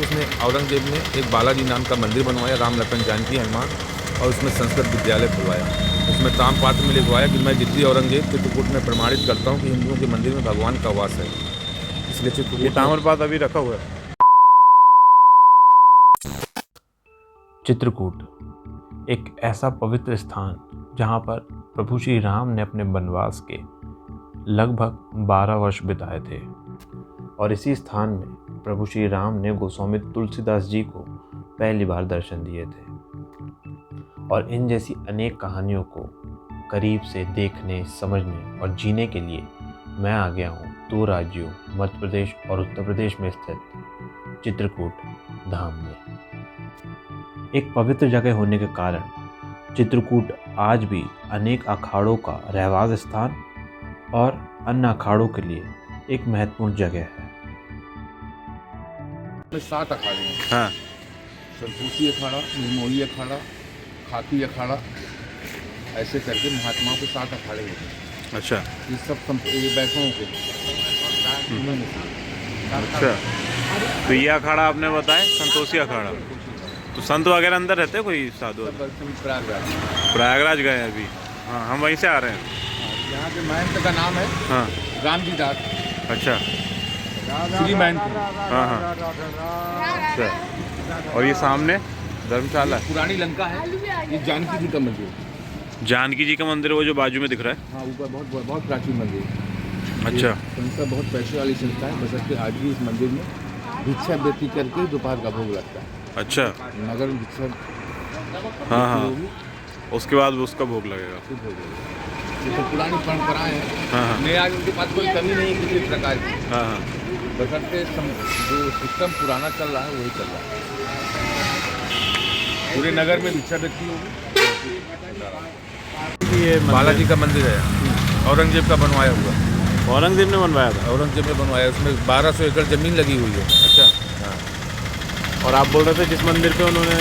उसने औरंगजेब ने एक बालाजी नाम का मंदिर बनवाया, राम लखन जानकी हनुमान, और उसमें संस्कृत विद्यालय खुलवाया। उसमें ताम्रपत्र में लिखवाया कि मैं जिद्दी औरंगजेब चित्रकूट में प्रमाणित करता हूँ कि हिंदुओं के मंदिर में भगवान का वास है। इसलिए ये चित्रकूट ताम्रपात्र अभी रखा हुआ है। चित्रकूट एक ऐसा पवित्र स्थान जहाँ पर प्रभु श्री राम ने अपने वनवास के लगभग 12 वर्ष बिताए थे, और इसी स्थान में प्रभु श्री राम ने गोस्वामी तुलसीदास जी को पहली बार दर्शन दिए थे। और इन जैसी अनेक कहानियों को करीब से देखने, समझने और जीने के लिए मैं आ गया हूँ 2 राज्यों मध्य प्रदेश और उत्तर प्रदेश में स्थित चित्रकूट धाम में। एक पवित्र जगह होने के कारण चित्रकूट आज भी अनेक अखाड़ों का रहवास स्थान और अन्य अखाड़ों के लिए एक महत्वपूर्ण जगह है। 7 अखाड़े हैं। हाँ, संतोषी अखाड़ा, निर्मोही अखाड़ा, खाकी अखाड़ा, ऐसे करके महात्माओं के 7 अखाड़े होते हैं। अच्छा ये सब ये वैष्णवों के। अच्छा, तो ये अखाड़ा आपने बताया संतोषी अखाड़ा, तो संत वगैरह अंदर रहते हैं कोई साधु? प्रयागराज गए हैं अभी। हाँ, हम वहीं से आ रहे हैं। यहाँ के महंत का नाम है हाँ, रामजी दास। अच्छा, श्री महंत। हाँ हाँ, अच्छा। और ये सामने धर्मशाला है। पुरानी लंका है। ये जानकी जी का मंदिर है। जानकी जी का मंदिर है वो जो बाजू में दिख रहा है। हाँ, ऊपर बहुत प्राचीन मंदिर है। अच्छा, संस्था बहुत पैसे वाली संस्था है, बशर्ते आज भी इस मंदिर में भिक्षा वृत्ति करके दोपहर का भोग लगता है। अच्छा, नगर में भिक्षा हाँ हाँ, होगी, उसके बाद उसका भोग लगेगा। फिर भोग लगेगा। ये तो पुरानी परंपराएं हैं। हाँ हाँ, नए आज उनके पास कोई कमी नहीं है किसी प्रकार की। हाँ हाँ, बशर्ते जो सिस्टम पुराना चल रहा है वही चल रहा है। पूरे नगर में भिक्षा वृत्ति होगी। ये बालाजी का मंदिर है, औरंगजेब का बनवाया हुआ। औरंगजेब ने बनवाया था। औरंगजेब ने बनवाया, उसमें 1200 एकड़ जमीन लगी हुई है। अच्छा, हाँ, और आप बोल रहे थे जिस मंदिर पे उन्होंने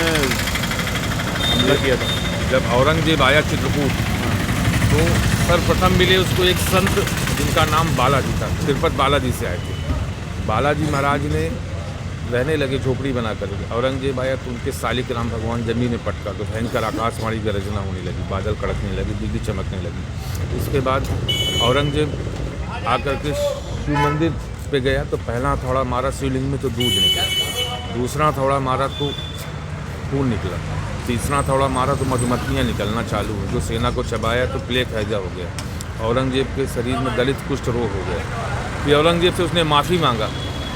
हमला किया था? जब औरंगजेब आया चित्रकूट तो सर्वप्रथम मिले उसको एक संत जिनका नाम बालाजी था। तिरुपति बालाजी से आए थे। बालाजी महाराज ने रहने लगे झोपड़ी बना कर। औरंगजेब आया तो उनके सालिक राम भगवान जमीन में पटका तो भयंकर आकाशवाणी गरजना होने लगी, बादल कड़कने लगी, बिजली चमकने लगी। इसके बाद औरंगजेब आकर के शिव मंदिर पे गया तो पहला हथौड़ा मारा शिवलिंग में तो दूध निकला, दूसरा हथौड़ा मारा तो खून निकला, तीसरा हथौड़ा मारा तो मधुमक्खियाँ निकलना चालू हुई। जो सेना को चबाया तो प्लेग हैजा हो गया। औरंगजेब के शरीर में दलित कुष्ठ रोग हो गया। फिर औरंगजेब से उसने माफ़ी मांगा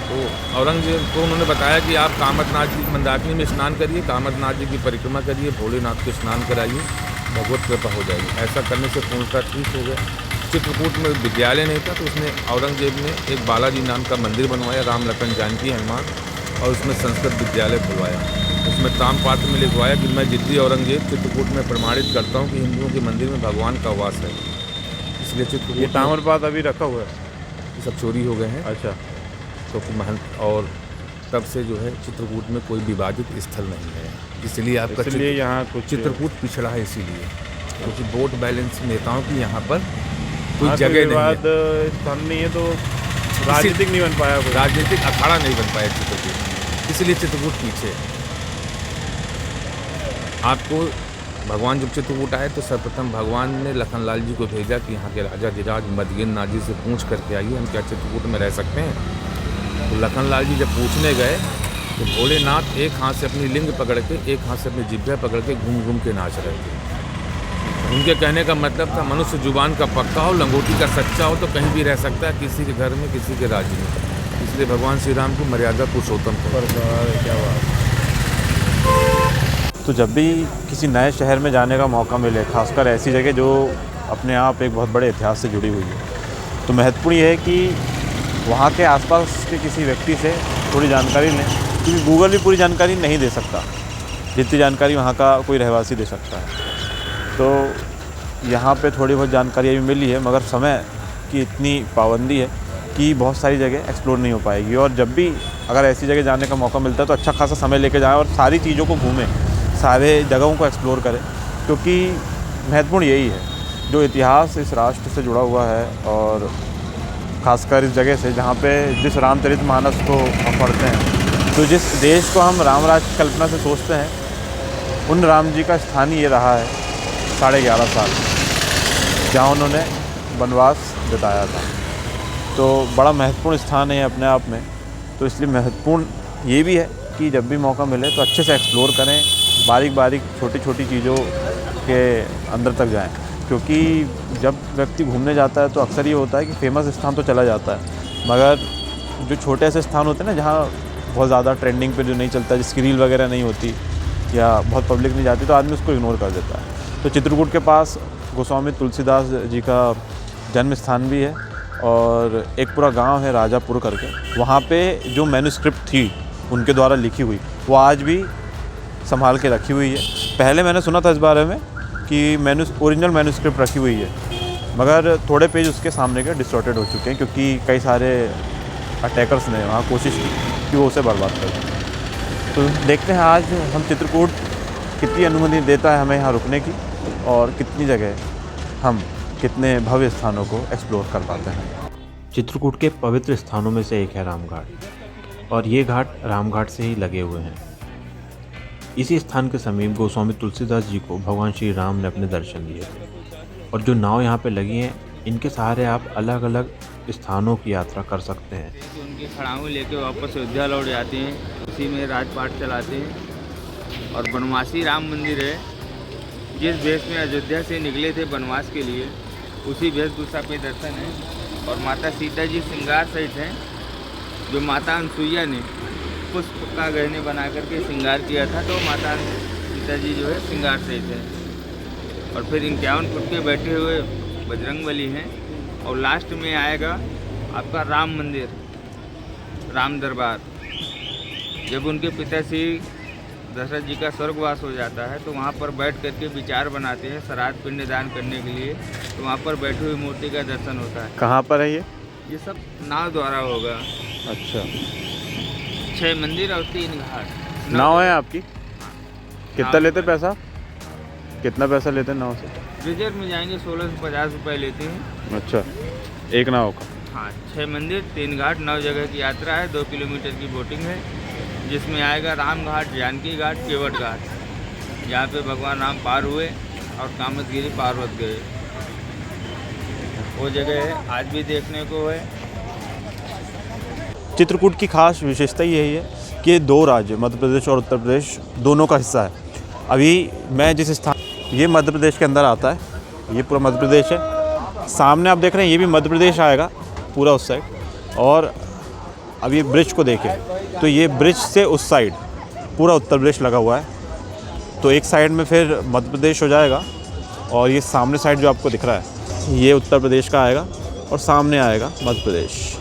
तो औरंगजेब को उन्होंने बताया कि आप कामदनाथ जी मंदाकिनी में स्नान करिए, कामदनाथ जी की परिक्रमा करिए, भोलेनाथ को स्नान कराइए, भगवत कृपा हो जाएगी। ऐसा करने से पूर्णतः ठीक हो गया। चित्रकूट में विद्यालय नहीं था तो उसने औरंगजेब ने एक बालाजी नाम का मंदिर बनवाया, राम लखन जानकी हनुमान, और उसमें संस्कृत विद्यालय खुलवाया। उसमें ताम्रपत्र में लिखवाया कि मैं जिद्दी औरंगजेब चित्रकूट में प्रमाणित करता हूँ कि हिंदुओं के मंदिर में भगवान का वास है। इसलिए चित्रकूट ये ताम्रपात्र अभी रखा हुआ है। ये सब चोरी हो गए हैं। अच्छा, तो महंत, और तब से जो है चित्रकूट में कोई विवादित स्थल नहीं है। इसलिए आपका इसलिए यहाँ कुछ चित्रकूट पिछड़ा है, इसीलिए क्योंकि वोट बैलेंस नेताओं की यहाँ पर कोई हाँ, जगह नहीं विवाद है। स्थान नहीं है तो राजनीतिक नहीं बन पाया कोई। राजनीतिक अखाड़ा नहीं बन पाया चित्रकूट, इसलिए चित्रकूट पीछे है। आपको भगवान जब चित्रकूट आए तो सर्वप्रथम भगवान ने लखनलाल जी को भेजा कि यहाँ के राजा धीराज मदगिरनाथ जी से पूछ करके आइए हम क्या चित्रकूट में रह सकते हैं। तो लखनलाल जी जब पूछने गए तो भोलेनाथ एक हाथ से अपनी लिंग पकड़ के, एक हाथ से अपनी जिभ्या पकड़ के घूम घूम के नाच रहे थे। उनके कहने का मतलब था मनुष्य जुबान का पक्का हो, लंगोटी का सच्चा हो तो कहीं भी रह सकता है, किसी के घर में, किसी के राज्य में। इसलिए भगवान श्री राम को मर्यादा पुरुषोत्तम को। क्या बात। तो जब भी किसी नए शहर में जाने का मौका मिले, खासकर ऐसी जगह जो अपने आप एक बहुत बड़े इतिहास से जुड़ी हुई है, तो महत्वपूर्ण ये है कि वहाँ के आसपास के किसी व्यक्ति से थोड़ी जानकारी लें, क्योंकि गूगल भी पूरी जानकारी नहीं दे सकता जितनी जानकारी वहाँ का कोई रहवासी दे सकता है। तो यहाँ पे थोड़ी बहुत जानकारी अभी मिली है, मगर समय की इतनी पाबंदी है कि बहुत सारी जगह एक्सप्लोर नहीं हो पाएगी। और जब भी अगर ऐसी जगह जाने का मौका मिलता है तो अच्छा खासा समय लेके जाएं और सारी चीज़ों को घूमें, सारे जगहों को एक्सप्लोर करें, क्योंकि महत्वपूर्ण यही है जो इतिहास इस राष्ट्र से जुड़ा हुआ है, और ख़ासकर इस जगह से जहाँ पे जिस रामचरितमानस को हम पढ़ते हैं, तो जिस देश को हम राम राज्य की कल्पना से सोचते हैं, उन राम जी का स्थान ही ये रहा है 11.5 साल, जहाँ उन्होंने वनवास बिताया था। तो बड़ा महत्वपूर्ण स्थान है अपने आप में। तो इसलिए महत्वपूर्ण ये भी है कि जब भी मौका मिले तो अच्छे से एक्सप्लोर करें, बारीक बारीक छोटी छोटी चीज़ों के अंदर तक जाएं, क्योंकि जब व्यक्ति घूमने जाता है तो अक्सर ये होता है कि फेमस स्थान तो चला जाता है, मगर जो छोटे ऐसे स्थान होते हैं ना, जहाँ बहुत ज़्यादा ट्रेंडिंग पे जो नहीं चलता, जिसकी रील वगैरह नहीं होती या बहुत पब्लिक नहीं जाती, तो आदमी उसको इग्नोर कर देता है। तो चित्रकूट के पास गोस्वामी तुलसीदास जी का जन्म स्थान भी है और एक पूरा गांव है राजापुर करके। वहाँ पे जो मैन्युस्क्रिप्ट थी उनके द्वारा लिखी हुई, वो आज भी संभाल के रखी हुई है। पहले मैंने सुना था इस बारे में कि ओरिजिनल मैन्युस्क्रिप्ट रखी हुई है, मगर थोड़े पेज उसके सामने के डिस्टॉर्टेड हो चुके हैं, क्योंकि कई सारे अटैकर्स ने वहाँ कोशिश की कि वो उसे बर्बाद कर दें। तो देखते हैं आज हम चित्रकूट कितनी अनुमति देता है हमें यहाँ रुकने की, और कितनी जगह हम कितने भव्य स्थानों को एक्सप्लोर कर पाते हैं। चित्रकूट के पवित्र स्थानों में से एक है रामघाट, और ये घाट रामघाट से ही लगे हुए हैं। इसी स्थान के समीप गोस्वामी तुलसीदास जी को भगवान श्री राम ने अपने दर्शन दिए थे, और जो नाव यहाँ पे लगी हैं, इनके सहारे आप अलग अलग स्थानों की यात्रा कर सकते हैं। उनकी खड़ाऊ लेके वापस अयोध्या लौट जाते हैं, उसी में राजपाट चलाते हैं। और बनवासी राम मंदिर है, जिस भेष में अयोध्या से निकले थे वनवास के लिए, उसी वेशभूषा पे दर्शन है। और माता सीता जी श्रृंगार सहित हैं, जो माता अनसुईया ने पुष्प का गहने बना करके श्रृंगार किया था, तो माता सीता जी जो है श्रृंगार सहित हैं। और फिर 51 फुट के बैठे हुए बजरंगबली हैं। और लास्ट में आएगा आपका राम मंदिर, राम दरबार। जब उनके पिता श्री दशरथ जी का स्वर्गवास हो जाता है, तो वहाँ पर बैठ करके विचार बनाते हैं श्राद्ध पिंडदान करने के लिए, तो वहाँ पर बैठी हुई मूर्ति का दर्शन होता है। कहाँ पर है ये? ये सब नाव द्वारा होगा। अच्छा, 6 मंदिर और 3 घाट। नाव है आपकी? कितना लेते पैसा? कितना पैसा लेते हैं नाव से? रिजर्व में जाएंगे 1650 रुपये लेते हैं। अच्छा, एक नाव का? हाँ, 6 मंदिर 3 घाट 9 जगह की यात्रा है। 2 किलोमीटर की बोटिंग है, जिसमें आएगा राम घाट, जानकी घाट, केवट घाट, जहाँ पे भगवान राम पार हुए और कामतगिरी पार्वत गए। वो जगह है, आज भी देखने को है। चित्रकूट की खास विशेषता यही है कि ये 2 राज्य, मध्य प्रदेश और उत्तर प्रदेश, दोनों का हिस्सा है। अभी मैं जिस स्थान, ये मध्य प्रदेश के अंदर आता है, ये पूरा मध्य प्रदेश है। सामने आप देख रहे हैं, ये भी मध्य प्रदेश आएगा पूरा उस साइड। और अब ये ब्रिज को देखें, तो ये ब्रिज से उस साइड पूरा उत्तर प्रदेश लगा हुआ है। तो एक साइड में फिर मध्य प्रदेश हो जाएगा, और ये सामने साइड जो आपको दिख रहा है, ये उत्तर प्रदेश का आएगा, और सामने आएगा मध्य प्रदेश।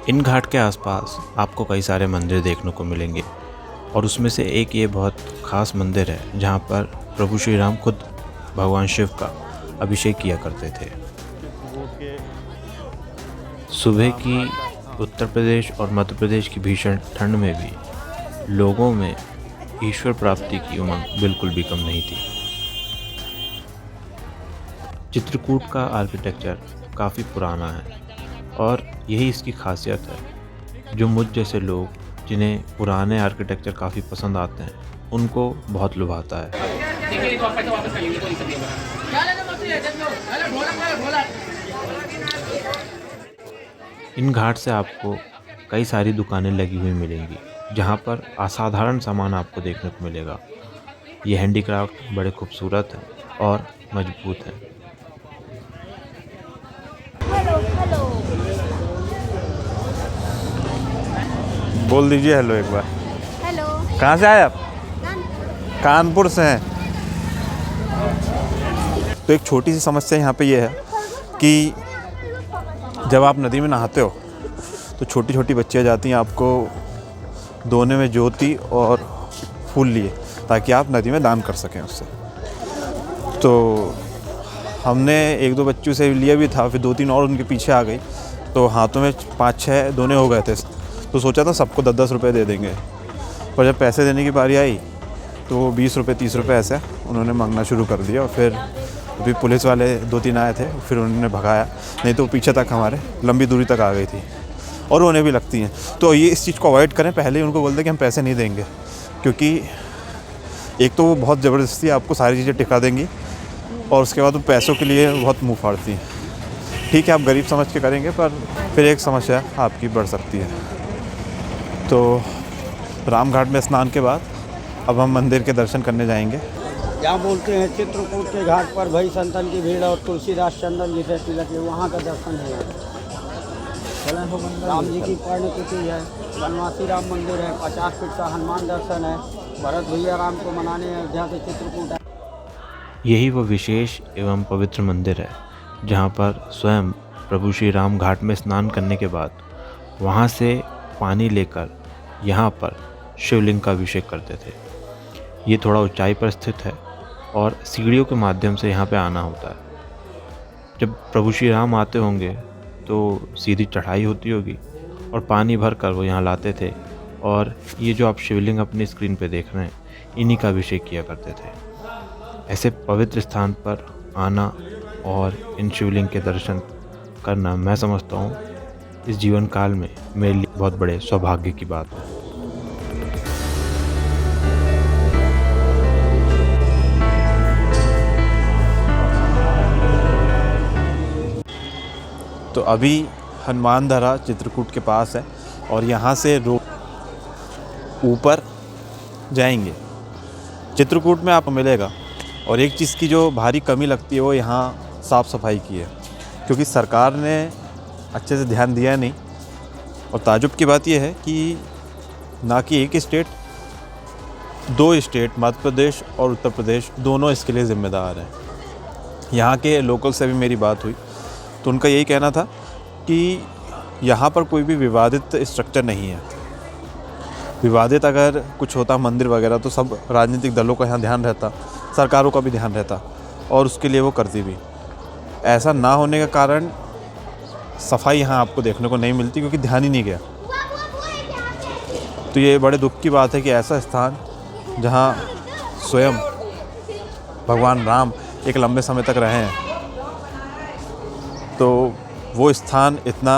इन घाट के आसपास आपको कई सारे मंदिर देखने को मिलेंगे, और उसमें से एक ये बहुत ख़ास मंदिर है, जहाँ पर प्रभु श्री राम खुद भगवान शिव का अभिषेक किया करते थे। सुबह की उत्तर प्रदेश और मध्य प्रदेश की भीषण ठंड में भी लोगों में ईश्वर प्राप्ति की उमंग बिल्कुल भी कम नहीं थी। चित्रकूट का आर्किटेक्चर काफ़ी पुराना है, और यही इसकी खासियत है, जो मुझ जैसे लोग जिन्हें पुराने आर्किटेक्चर काफ़ी पसंद आते हैं, उनको बहुत लुभाता है। इन घाट से आपको कई सारी दुकानें लगी हुई मिलेंगी, जहाँ पर असाधारण सामान आपको देखने को मिलेगा। ये हैंडीक्राफ्ट बड़े खूबसूरत हैं और मजबूत हैं। बोल दीजिए हेलो एक बार। हेलो। कहाँ से आए आप? कानपुर से हैं। तो एक छोटी सी समस्या यहाँ पे ये है कि जब आप नदी में नहाते हो तो छोटी छोटी बच्चियाँ जाती हैं आपको दोने में ज्योति और फूल लिए, ताकि आप नदी में दान कर सकें उससे। तो हमने 1-2 बच्चों से लिया भी था, फिर 2-3 और उनके पीछे आ गई, तो हाथों में 5-6 दोने हो गए थे। तो सोचा था सबको 10-10 रुपये दे देंगे, पर जब पैसे देने की बारी आई तो 20 रुपये 30 रुपये ऐसे उन्होंने मांगना शुरू कर दिया। और फिर अभी पुलिस वाले 2-3 आए थे, फिर उन्होंने भगाया, नहीं तो पीछे तक हमारे लंबी दूरी तक आ गई थी। और रोने भी लगती हैं। तो ये इस चीज़ को अवॉइड करें, पहले ही उनको बोल दें कि हम पैसे नहीं देंगे, क्योंकि एक तो वो बहुत ज़बरदस्ती आपको सारी चीज़ें टिका देंगी और उसके बाद वो पैसों के लिए बहुत मुँह फाड़ती हैं। ठीक है, आप गरीब समझ के करेंगे, पर फिर एक समस्या आपकी बढ़ सकती है। तो रामघाट में स्नान के बाद अब हम मंदिर के दर्शन करने जाएंगे। यहाँ बोलते हैं चित्रकूट के घाट पर भई संतन की भीड़ और तुलसीदास चंदन जिसे तिलक है, वहाँ का दर्शन है। राम जी की पुण्यतिथि है, बनवासी राम मंदिर है, 50 फीट का हनुमान दर्शन है, भरत भैया राम को मनाने अयोध्या से चित्रकूट है। यही वो विशेष एवं पवित्र मंदिर है जहाँ पर स्वयं प्रभु श्री राम घाट में स्नान करने के बाद वहाँ से पानी लेकर यहाँ पर शिवलिंग का अभिषेक करते थे। ये थोड़ा ऊंचाई पर स्थित है और सीढ़ियों के माध्यम से यहाँ पे आना होता है। जब प्रभु श्री राम आते होंगे तो सीधी चढ़ाई होती होगी और पानी भर कर वो यहाँ लाते थे और ये जो आप शिवलिंग अपनी स्क्रीन पे देख रहे हैं, इन्हीं का अभिषेक किया करते थे। ऐसे पवित्र स्थान पर आना और इन शिवलिंग के दर्शन करना, मैं समझता हूँ इस जीवन काल में मेरे लिए बहुत बड़े सौभाग्य की बात है। तो अभी हनुमान धरा चित्रकूट के पास है और यहाँ से ऊपर जाएंगे। चित्रकूट में आपको मिलेगा, और एक चीज़ की जो भारी कमी लगती है वो यहाँ साफ़ सफाई की है, क्योंकि सरकार ने अच्छे से ध्यान दिया नहीं। और ताजुब की बात यह है कि ना कि एक स्टेट, 2 स्टेट मध्य प्रदेश और उत्तर प्रदेश दोनों इसके लिए ज़िम्मेदार हैं। यहाँ के लोकल से भी मेरी बात हुई तो उनका यही कहना था कि यहाँ पर कोई भी विवादित स्ट्रक्चर नहीं है। विवादित अगर कुछ होता मंदिर वगैरह तो सब राजनीतिक दलों का यहाँ ध्यान रहता, सरकारों का भी ध्यान रहता और उसके लिए वो करती भी। ऐसा ना होने का कारण सफाई यहाँ आपको देखने को नहीं मिलती, क्योंकि ध्यान ही नहीं गया। तो ये बड़े दुख की बात है कि ऐसा स्थान जहाँ स्वयं भगवान राम एक लंबे समय तक रहे हैं, तो वो स्थान इतना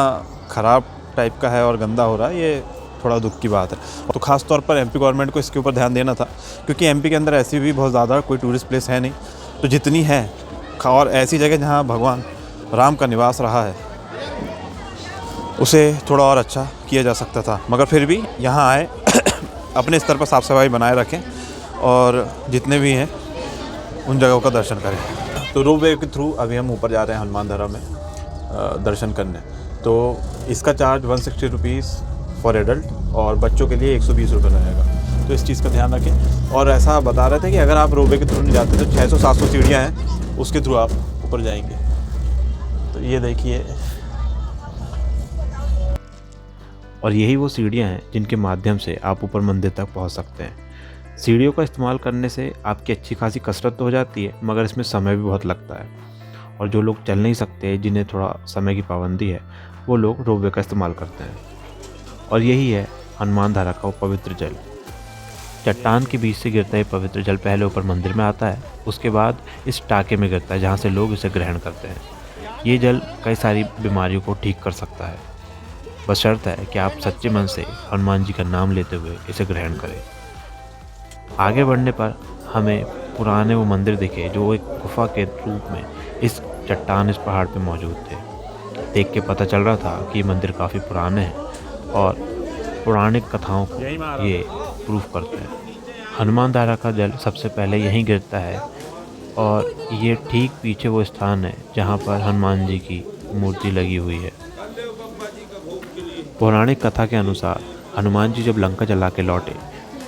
ख़राब टाइप का है और गंदा हो रहा है। ये थोड़ा दुख की बात है। तो ख़ास तौर पर एमपी गवर्नमेंट को इसके ऊपर ध्यान देना था, क्योंकि एमपी के अंदर ऐसी भी बहुत ज़्यादा कोई टूरिस्ट प्लेस है नहीं। तो जितनी है और ऐसी जगह जहाँ भगवान राम का निवास रहा है, उसे थोड़ा और अच्छा किया जा सकता था। मगर फिर भी यहाँ आए अपने स्तर पर साफ़ सफाई बनाए रखें और जितने भी हैं उन जगहों का दर्शन करें। तो रोपवे के थ्रू अभी हम ऊपर जा रहे हैं हनुमान धरा में दर्शन करने। तो इसका चार्ज 160 रुपीज़ फॉर एडल्ट और बच्चों के लिए 120 रुपये रहेगा। तो इस चीज़ का ध्यान रखें। और ऐसा बता रहे थे कि अगर आप रोपवे के थ्रू नहीं जाते तो 600-700 सीढ़ियाँ हैं, उसके थ्रू आप ऊपर जाएंगे। तो ये देखिए, और यही वो सीढ़ियाँ हैं जिनके माध्यम से आप ऊपर मंदिर तक पहुंच सकते हैं। सीढ़ियों का इस्तेमाल करने से आपकी अच्छी खासी कसरत तो हो जाती है, मगर इसमें समय भी बहुत लगता है। और जो लोग चल नहीं सकते, जिन्हें थोड़ा समय की पाबंदी है, वो लोग रोपवे का इस्तेमाल करते हैं। और यही है हनुमान धारा का वो पवित्र जल। चट्टान के बीच से गिरता है पवित्र जल पहले ऊपर मंदिर में आता है, उसके बाद इस टाके में गिरता है जहाँ से लोग इसे ग्रहण करते हैं। ये जल कई सारी बीमारियों को ठीक कर सकता है, बस शर्त है कि आप सच्चे मन से हनुमान जी का नाम लेते हुए इसे ग्रहण करें। आगे बढ़ने पर हमें पुराने वो मंदिर दिखे जो एक गुफा के रूप में इस चट्टान, इस पहाड़ पे मौजूद थे। देख के पता चल रहा था कि ये मंदिर काफ़ी पुराने हैं और पौराणिक कथाओं को ये प्रूफ करते हैं। हनुमान धारा का जल सबसे पहले यहीं गिरता है और ये ठीक पीछे वो स्थान है जहाँ पर हनुमान जी की मूर्ति लगी हुई है। पौराणिक कथा के अनुसार हनुमान जी जब लंका जला के लौटे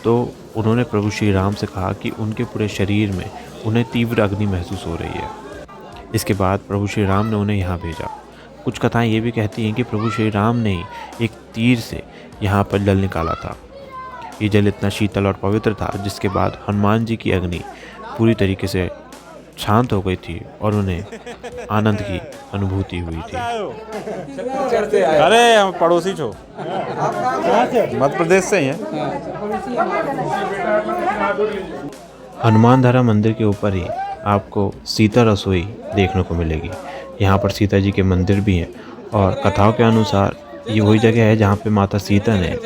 तो उन्होंने प्रभु श्री राम से कहा कि उनके पूरे शरीर में उन्हें तीव्र अग्नि महसूस हो रही है। इसके बाद प्रभु श्री राम ने उन्हें यहाँ भेजा। कुछ कथाएं ये भी कहती हैं कि प्रभु श्री राम ने ही एक तीर से यहाँ पर जल निकाला था। ये जल इतना शीतल और पवित्र था जिसके बाद हनुमान जी की अग्नि पूरी तरीके से शांत हो गई थी और उन्हें आनंद की अनुभूति हुई थी। अरे हम पड़ोसी छो, मध्य प्रदेश से ही हैं। हनुमान धारा मंदिर के ऊपर ही आपको सीता रसोई देखने को मिलेगी। यहाँ पर सीता जी के मंदिर भी हैं और कथाओं के अनुसार ये वही जगह है जहाँ पे माता सीता ने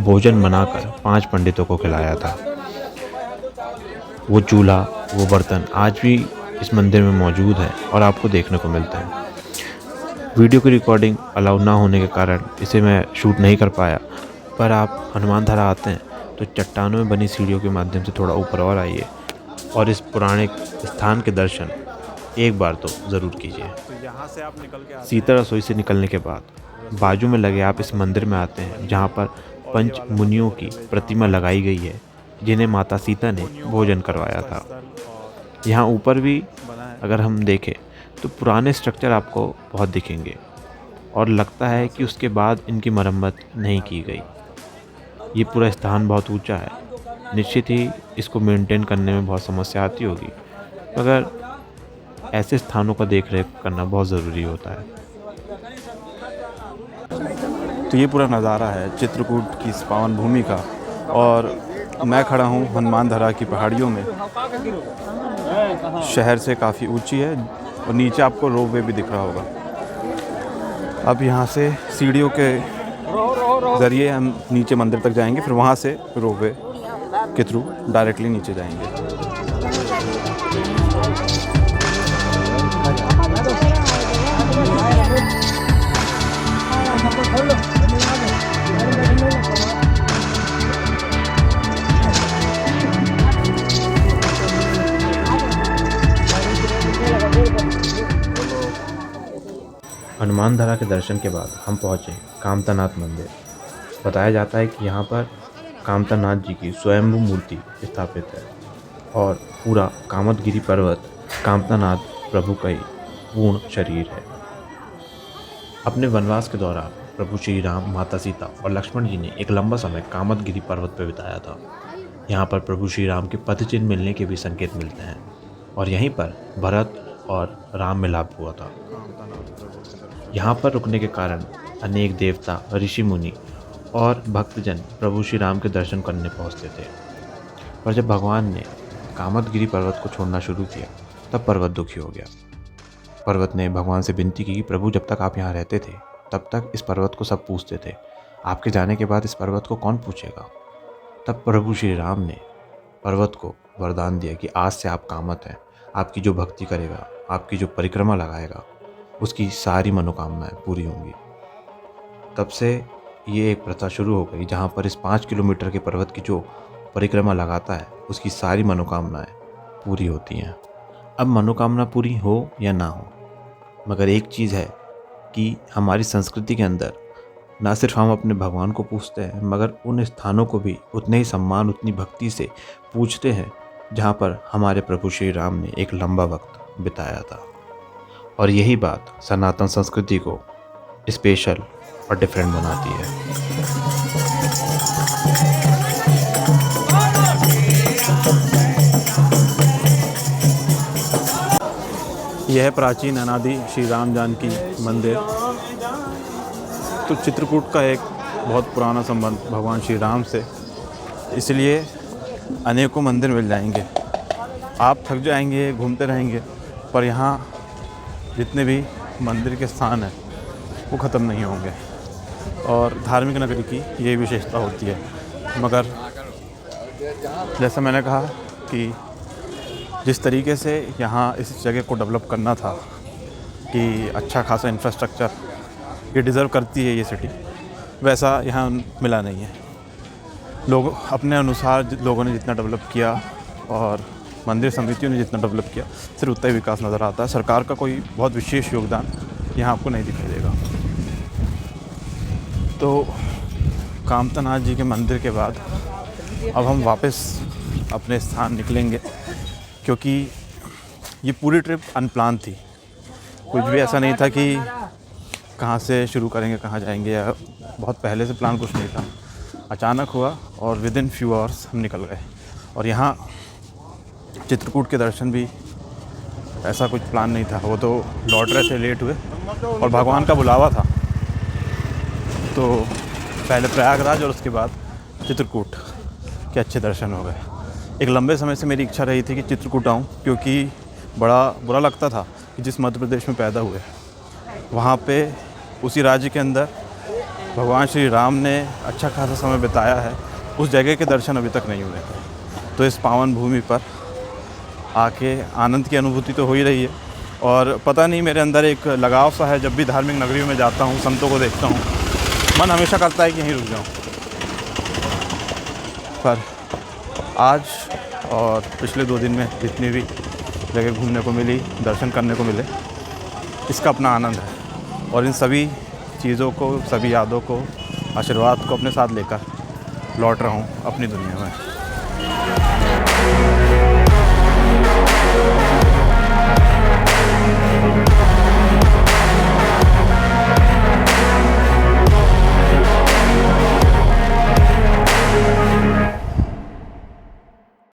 भोजन बनाकर 5 पंडितों को खिलाया था। वो चूल्हा, वो बर्तन आज भी इस मंदिर में मौजूद है और आपको देखने को मिलता है। वीडियो की रिकॉर्डिंग अलाउ ना होने के कारण इसे मैं शूट नहीं कर पाया, पर आप हनुमान धरा आते हैं तो चट्टानों में बनी सीढ़ियों के माध्यम से थोड़ा ऊपर और आइए और इस पुराने स्थान के दर्शन एक बार तो ज़रूर कीजिए। तो यहाँ से आप निकल के सीता रसोई से निकलने के बाद बाजू में लगे आप इस मंदिर में आते हैं जहाँ पर पंच मुनियों की प्रतिमा लगाई गई है जिन्हें माता सीता ने भोजन करवाया था। यहाँ ऊपर भी अगर हम देखें तो पुराने स्ट्रक्चर आपको बहुत दिखेंगे और लगता है कि उसके बाद इनकी मरम्मत नहीं की गई। ये पूरा स्थान बहुत ऊंचा है, निश्चित ही इसको मेंटेन करने में बहुत समस्या आती होगी, मगर ऐसे स्थानों का देख रेख करना बहुत ज़रूरी होता है। तो ये पूरा नज़ारा है चित्रकूट की इस पावन भूमि का, और मैं खड़ा हूँ हनुमान धरा की पहाड़ियों में। शहर से काफ़ी ऊंची है और नीचे आपको रोपवे भी दिख रहा होगा। अब यहाँ से सीढ़ियों के ज़रिए हम नीचे मंदिर तक जाएंगे, फिर वहाँ से रोपवे के थ्रू डायरेक्टली नीचे जाएंगे। हनुमान धरा के दर्शन के बाद हम पहुँचे कामतानाथ मंदिर। बताया जाता है कि यहाँ पर कामतानाथ जी की स्वयंभू मूर्ति स्थापित है और पूरा कामतगिरी पर्वत कामतानाथ प्रभु का ही पूर्ण शरीर है। अपने वनवास के दौरान प्रभु श्री राम, माता सीता और लक्ष्मण जी ने एक लंबा समय कामतगिरी पर्वत पर बिताया था। यहाँ पर प्रभु श्री राम के पदचिन्ह मिलने के भी संकेत मिलते हैं और यहीं पर भरत और राम मिलाप हुआ था। यहाँ पर रुकने के कारण अनेक देवता, ऋषि मुनि और भक्तजन प्रभु श्री राम के दर्शन करने पहुँचते थे। पर जब भगवान ने कामतगिरी पर्वत को छोड़ना शुरू किया तब पर्वत दुखी हो गया। पर्वत ने भगवान से विनती की कि प्रभु जब तक आप यहाँ रहते थे तब तक इस पर्वत को सब पूछते थे, आपके जाने के बाद इस पर्वत को कौन पूछेगा। तब प्रभु श्री राम ने पर्वत को वरदान दिया कि आज से आप कामत हैं, आपकी जो भक्ति करेगा, आपकी जो परिक्रमा लगाएगा, उसकी सारी मनोकामनाएं पूरी होंगी। तब से ये एक प्रथा शुरू हो गई जहाँ पर इस 5 किलोमीटर के पर्वत की जो परिक्रमा लगाता है उसकी सारी मनोकामनाएं पूरी होती हैं। अब मनोकामना पूरी हो या ना हो, मगर एक चीज़ है कि हमारी संस्कृति के अंदर ना सिर्फ हम अपने भगवान को पूछते हैं, मगर उन स्थानों को भी उतने ही सम्मान, उतनी भक्ति से पूछते हैं जहाँ पर हमारे प्रभु श्री राम ने एक लंबा वक्त बिताया था। और यही बात सनातन संस्कृति को स्पेशल और डिफरेंट बनाती है। यह है प्राचीन अनादि श्री राम जानकी मंदिर। तो चित्रकूट का एक बहुत पुराना संबंध भगवान श्री राम से, इसलिए अनेकों मंदिर मिल जाएंगे। आप थक जाएंगे, घूमते रहेंगे, पर यहाँ जितने भी मंदिर के स्थान हैं वो ख़त्म नहीं होंगे। और धार्मिक नगरी की ये विशेषता होती है। मगर जैसा मैंने कहा कि जिस तरीके से यहाँ इस जगह को डेवलप करना था कि अच्छा खासा इंफ्रास्ट्रक्चर ये डिज़र्व करती है ये सिटी, वैसा यहाँ मिला नहीं है। लोग अपने अनुसार लोगों ने जितना डेवलप किया और मंदिर समितियों ने जितना डेवलप किया, सिर्फ उतना ही विकास नज़र आता है। सरकार का कोई बहुत विशेष योगदान यहाँ आपको नहीं दिखाई देगा। तो कामतानाथ जी के मंदिर के बाद अब हम वापस अपने स्थान निकलेंगे, क्योंकि ये पूरी ट्रिप अनप्लान थी। कुछ भी ऐसा नहीं था कि कहाँ से शुरू करेंगे, कहाँ जाएंगे, या बहुत पहले से प्लान कुछ नहीं था। अचानक हुआ और विद इन फ्यू आवर्स हम निकल गए। और यहाँ चित्रकूट के दर्शन भी ऐसा कुछ प्लान नहीं था, वो तो लौट रहे थे, लेट हुए और भगवान का बुलावा था। तो पहले प्रयागराज और उसके बाद चित्रकूट के अच्छे दर्शन हो गए। एक लंबे समय से मेरी इच्छा रही थी कि चित्रकूट आऊँ, क्योंकि बड़ा बुरा लगता था कि जिस मध्य प्रदेश में पैदा हुए वहाँ पे उसी राज्य के अंदर भगवान श्री राम ने अच्छा खासा समय बिताया है, उस जगह के दर्शन अभी तक नहीं हुए थे। तो इस पावन भूमि पर आके आनंद की अनुभूति तो हो ही रही है, और पता नहीं मेरे अंदर एक लगाव सा है, जब भी धार्मिक नगरियों में जाता हूँ, संतों को देखता हूँ, मन हमेशा करता है कि यहीं रुक जाऊँ। पर आज और पिछले 2 दिन में जितनी भी जगह घूमने को मिली, दर्शन करने को मिले, इसका अपना आनंद है। और इन सभी चीज़ों को, सभी यादों को, आशीर्वाद को अपने साथ लेकर लौट रहा हूँ अपनी दुनिया में।